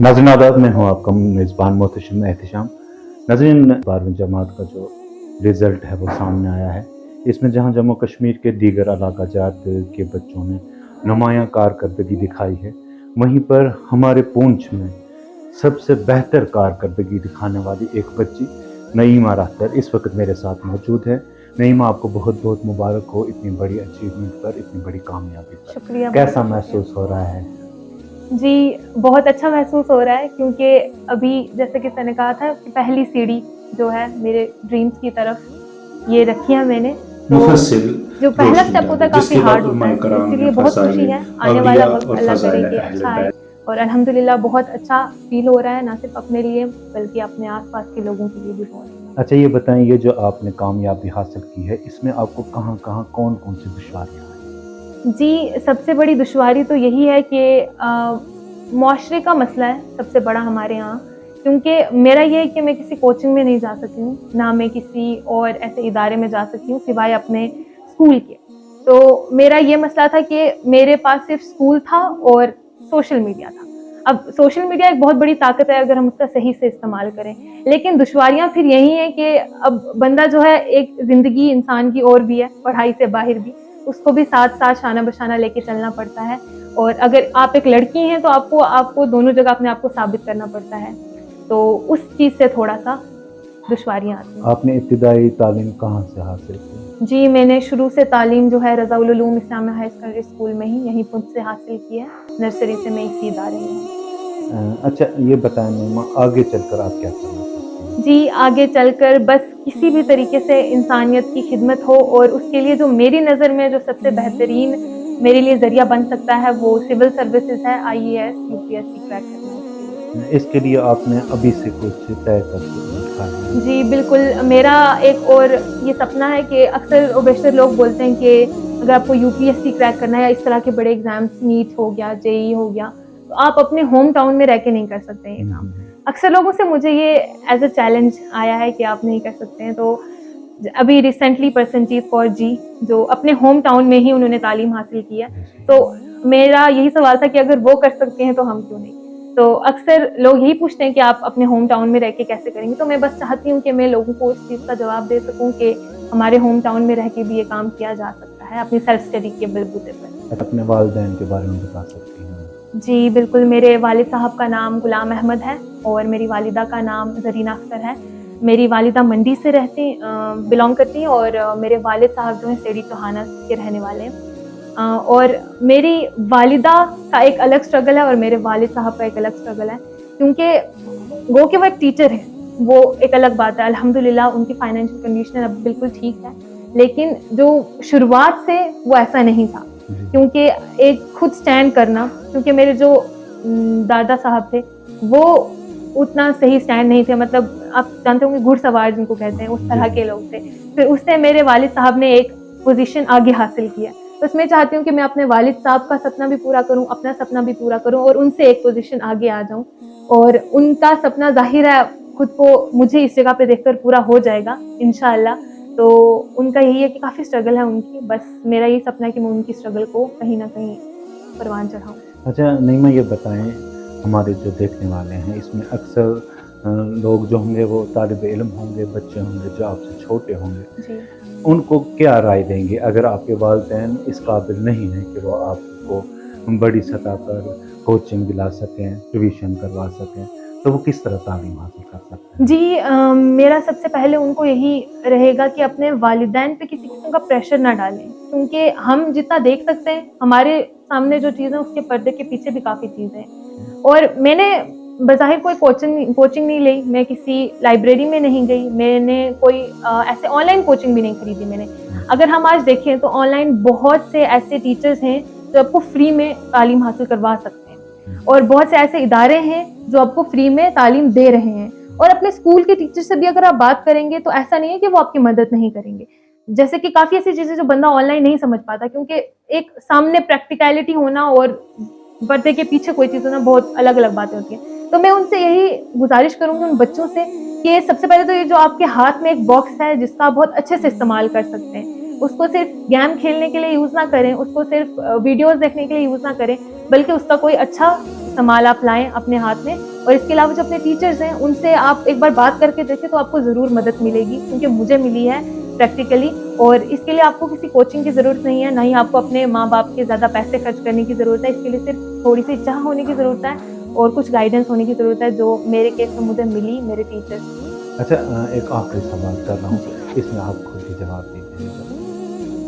नाज़रीन आदाब, मैं हूँ आपका मेज़बान मोहतशिम एहतिशाम। नाज़रीन 12वीं जमात का जो रिज़ल्ट है वो सामने आया है। इसमें जहाँ जम्मू कश्मीर के दीगर इलाका जात के बच्चों ने नुमायाँ कारकर्दगी दिखाई है, वहीं पर हमारे पूंछ में सबसे बेहतर कारकर्दगी दिखाने वाली एक बच्ची नईमा अख्तर इस वक्त मेरे साथ मौजूद है। नईमा, आपको बहुत बहुत मुबारक हो इतनी बड़ी अचीवमेंट पर, इतनी बड़ी कामयाबी पर। शुक्रिया। कैसा महसूस हो रहा है? जी, बहुत अच्छा महसूस हो रहा है क्योंकि अभी जैसे कि मैंने कहा था कि पहली सीढ़ी जो है मेरे ड्रीम्स की तरफ ये रखी है मैंने। तो जो पहला स्टेप होता है काफ़ी हार्ड होता है, इसीलिए बहुत खुशी है। आने वाला वक्त अल्लाह करे कि अच्छा आए और अल्हम्दुलिल्लाह बहुत अच्छा फील हो रहा है, ना सिर्फ अपने लिए बल्कि अपने आसपास के लोगों के लिए भी बहुत। अच्छा, ये बताएं, ये जो आपने कामयाबी हासिल की है इसमें आपको कहाँ कहाँ कौन कौन सी दुश्वारियाँ आई? जी, सबसे बड़ी दुश्वारी तो यही है कि मुआशरे का मसला है सबसे बड़ा हमारे यहाँ, क्योंकि मेरा ये है कि मैं किसी कोचिंग में नहीं जा सकती हूँ, ना मैं किसी और ऐसे इदारे में जा सकती हूँ सिवाय अपने स्कूल के। तो मेरा ये मसला था कि मेरे पास सिर्फ स्कूल था और सोशल मीडिया था। अब सोशल मीडिया एक बहुत बड़ी ताकत है अगर हम उसका सही से इस्तेमाल करें, लेकिन दुश्वारियाँ फिर यही हैं कि अब बंदा जो है, एक ज़िंदगी इंसान की और भी है, पढ़ाई से बाहर भी, उसको भी साथ साथ शाना बशाना लेके चलना पड़ता है। और अगर आप एक लड़की हैं तो आपको दोनों जगह अपने आप को साबित करना पड़ता है, तो उस चीज़ से थोड़ा सा दुश्वारियाँ आती हैं। आपने इब्तिदाई तालीम कहाँ से हासिल की? जी, मैंने शुरू से तालीम जो है Raza ul Uloom Islamia high secondary school में ही यहीं पुंछ से हासिल की है। नर्सरी से मैं इसी इदारे में हूँ। अच्छा, ये बताएं नईमा, आगे चलकर आप क्या करना चाहती हैं? जी, आगे चलकर बस किसी भी तरीके से इंसानियत की खिदमत हो, और उसके लिए जो मेरी नज़र में जो सबसे बेहतरीन मेरे लिए ज़रिया बन सकता है वो सिविल सर्विसेज है, IAS, UPSC क्रैक करना है उसके लिए। इसके लिए आपने अभी से कुछ तय कर रखा है? जी, बिल्कुल। मेरा एक और ये सपना है कि अक्सर और बेशतर लोग बोलते हैं कि अगर आपको UPSC क्रैक करना है या इस तरह के बड़े एग्ज़ाम्स, नीट हो गया, JEE हो गया, तो आप अपने होम टाउन में रह के नहीं कर सकते ये काम। अक्सर लोगों से मुझे ये एज़ अ चैलेंज आया है कि आप नहीं कर सकते हैं। तो अभी रिसेंटली परसनजीत कौर जी, जो अपने होम टाउन में ही उन्होंने तालीम हासिल की है, तो मेरा यही सवाल था कि अगर वो कर सकते हैं तो हम क्यों नहीं? तो अक्सर लोग यही पूछते हैं कि आप अपने होम टाउन में रह के कैसे करेंगे, तो मैं बस चाहती हूँ कि मैं लोगों को उस चीज़ का जवाब दे सकूँ कि हमारे होम टाउन में रह के भी ये काम किया जा सकता है अपनी सेल्फ स्टडी के बलबूते पर। अपने वालिदैन के बारे में बता सकती हैं? जी, बिल्कुल। मेरे वालिद साहब का नाम गुलाम अहमद है और मेरी वालिदा का नाम ज़रीना अख्तर है। मेरी वालिदा मंडी से बिलॉन्ग करती हैं और मेरे वालिद साहब जो हैं सेठी चौहाना के रहने वाले हैं। और मेरी वालिदा का एक अलग स्ट्रगल है और मेरे वालिद साहब का एक अलग स्ट्रगल है, क्योंकि वो कि वो एक टीचर है, वो एक अलग बात है। अल्हम्दुलिल्लाह उनकी फाइनेंशियल कंडीशन अब बिल्कुल ठीक है, लेकिन जो शुरुआत से वो ऐसा नहीं था, क्योंकि एक खुद स्टैंड करना, क्योंकि मेरे जो दादा साहब थे वो उतना सही स्टैंड नहीं थे, मतलब आप जानते होंगे घुड़सवार जिनको कहते हैं, उस तरह के लोग थे। फिर उससे मेरे वालिद साहब ने एक पोजीशन आगे हासिल किया, तो इसमें चाहती हूँ कि मैं अपने वालिद साहब का सपना भी पूरा करूँ, अपना सपना भी पूरा करूँ और उनसे एक पोजीशन आगे आ जाऊँ। और उनका सपना ज़ाहिर है खुद को मुझे इस जगह पे देखकर पूरा हो जाएगा इंशाअल्लाह। तो उनका यही है कि काफ़ी स्ट्रगल है उनकी, बस मेरा यही सपना है कि मैं उनकी स्ट्रगल को कहीं न कहीं परवान चढ़ाऊँ। अच्छा नईमा, ये बताएं, हमारे जो देखने वाले हैं इसमें अक्सर लोग जो होंगे वो तालिब इल्म होंगे, बच्चे होंगे जो आपसे छोटे होंगे, जी। उनको क्या राय देंगे अगर आपके वालिदैन इस काबिल नहीं हैं कि वो आपको बड़ी सतह पर कोचिंग दिला सकें, ट्यूशन करवा सकें, तो वो किस तरह तालीम हासिल कर सकते हैं? जी, मेरा सबसे पहले उनको यही रहेगा कि अपने वालिदैन पे किसी किस्म का प्रेशर ना डालें, क्योंकि हम जितना देख सकते हैं हमारे सामने जो चीज़ है उसके पर्दे के पीछे भी काफ़ी चीज़ें हैं। और मैंने बज़ाहिर कोई कोचिंग नहीं ली, मैं किसी लाइब्रेरी में नहीं गई, मैंने कोई ऐसे ऑनलाइन कोचिंग भी नहीं खरीदी मैंने। अगर हम आज देखें तो ऑनलाइन बहुत से ऐसे टीचर्स हैं जो आपको फ्री में तालीम हासिल करवा सकते हैं, और बहुत से ऐसे इदारे हैं जो आपको फ्री में तालीम दे रहे हैं। और अपने स्कूल के टीचर से भी अगर आप बात करेंगे तो ऐसा नहीं है कि वो आपकी मदद नहीं करेंगे। जैसे कि काफ़ी ऐसी चीज़ें जो बंदा ऑनलाइन नहीं समझ पाता, क्योंकि एक सामने प्रैक्टिकलिटी होना और पर्दे के पीछे कोई चीज़ होना बहुत अलग-अलग बातें होती हैं। तो मैं उनसे यही गुज़ारिश करूँगी उन बच्चों से कि सबसे पहले तो ये जो आपके हाथ में एक बॉक्स है जिसका आप बहुत अच्छे से इस्तेमाल कर सकते हैं, उसको सिर्फ गेम खेलने के लिए यूज़ ना करें, उसको सिर्फ वीडियोज़ देखने के लिए यूज़ ना करें, बल्कि उसका कोई अच्छा सामान आप लाएं अपने हाथ में। और इसके अलावा जो अपने टीचर्स हैं उनसे आप एक बार बात करके देखें तो आपको ज़रूर मदद मिलेगी, क्योंकि मुझे मिली है प्रैक्टिकली। और इसके लिए आपको किसी कोचिंग की ज़रूरत नहीं है, ना ही आपको अपने माँ बाप के ज़्यादा पैसे खर्च करने की ज़रूरत है। इसके लिए सिर्फ थोड़ी सी चाह होने की ज़रूरत है और कुछ गाइडेंस होने की ज़रूरत है, जो मेरे केस में मुझे मिली मेरे टीचर से। अच्छा, एक आखिरी सवाल कर रहा हूँ, इसमें आप खुद ही जवाब दीजिएगा।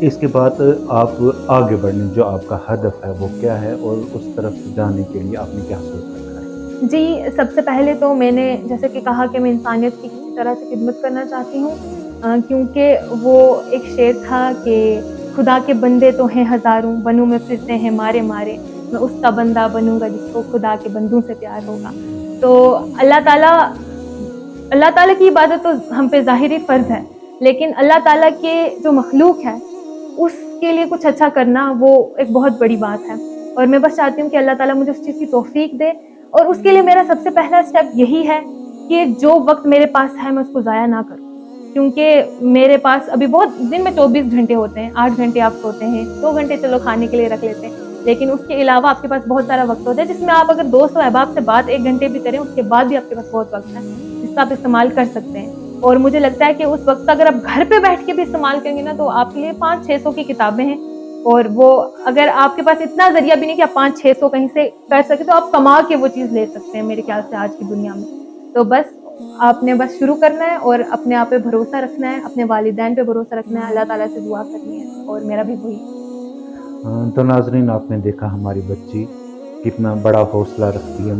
इसके बाद आप आगे बढ़ने जो आपका हदफ है वो क्या है, और उस तरफ जाने के लिए आपने क्या सोच रखा है? जी, सबसे पहले तो मैंने जैसे कि कहा कि मैं इंसानियत की किसी तरह से खिदमत करना चाहती हूँ, क्योंकि वो एक शेर था कि खुदा के बंदे तो हैं हज़ारों, बनों में फिरते हैं मारे मारे, मैं उसका बंदा बनूँगा जिसको खुदा के बंदों से प्यार होगा। तो अल्लाह ताला की इबादत तो हम पे ज़ाहिरी फ़र्ज़ है, लेकिन अल्लाह ताला के जो मखलूक है उसके लिए कुछ अच्छा करना वो एक बहुत बड़ी बात है। और मैं बस चाहती हूँ कि अल्लाह ताला मुझे उस चीज़ की तौफ़ीक दे, और उसके लिए मेरा सबसे पहला स्टेप यही है कि जो वक्त मेरे पास है मैं उसको ज़ाया ना करूँ, क्योंकि मेरे पास अभी बहुत दिन में 24 घंटे होते हैं। 8 घंटे आप सोते हैं, 2 घंटे चलो खाने के लिए रख लेते हैं, लेकिन उसके अलावा आपके पास बहुत सारा वक्त होता है जिसमें आप अगर दोस्त और अहबाब से बात 1 घंटे भी करें उसके बाद भी आपके पास बहुत वक्त है जिसका आप इस्तेमाल कर सकते हैं। और मुझे लगता है कि उस वक्त अगर आप घर पे बैठ के भी इस्तेमाल करेंगे ना तो आपके लिए 500-600 की किताबें हैं, और वो अगर आपके पास इतना ज़रिया भी नहीं कि आप 500-600 कहीं से कर सकें तो आप कमा के वो चीज़ ले सकते हैं मेरे ख्याल से आज की दुनिया में। तो बस आपने बस शुरू करना है और अपने आप पे भरोसा रखना है, अपने वालिदैन पे भरोसा रखना है, अल्लाह ताला से दुआ करनी है, और मेरा भी वही है। तो नाज़रीन, आपने देखा हमारी बच्ची कितना बड़ा हौसला रखती है।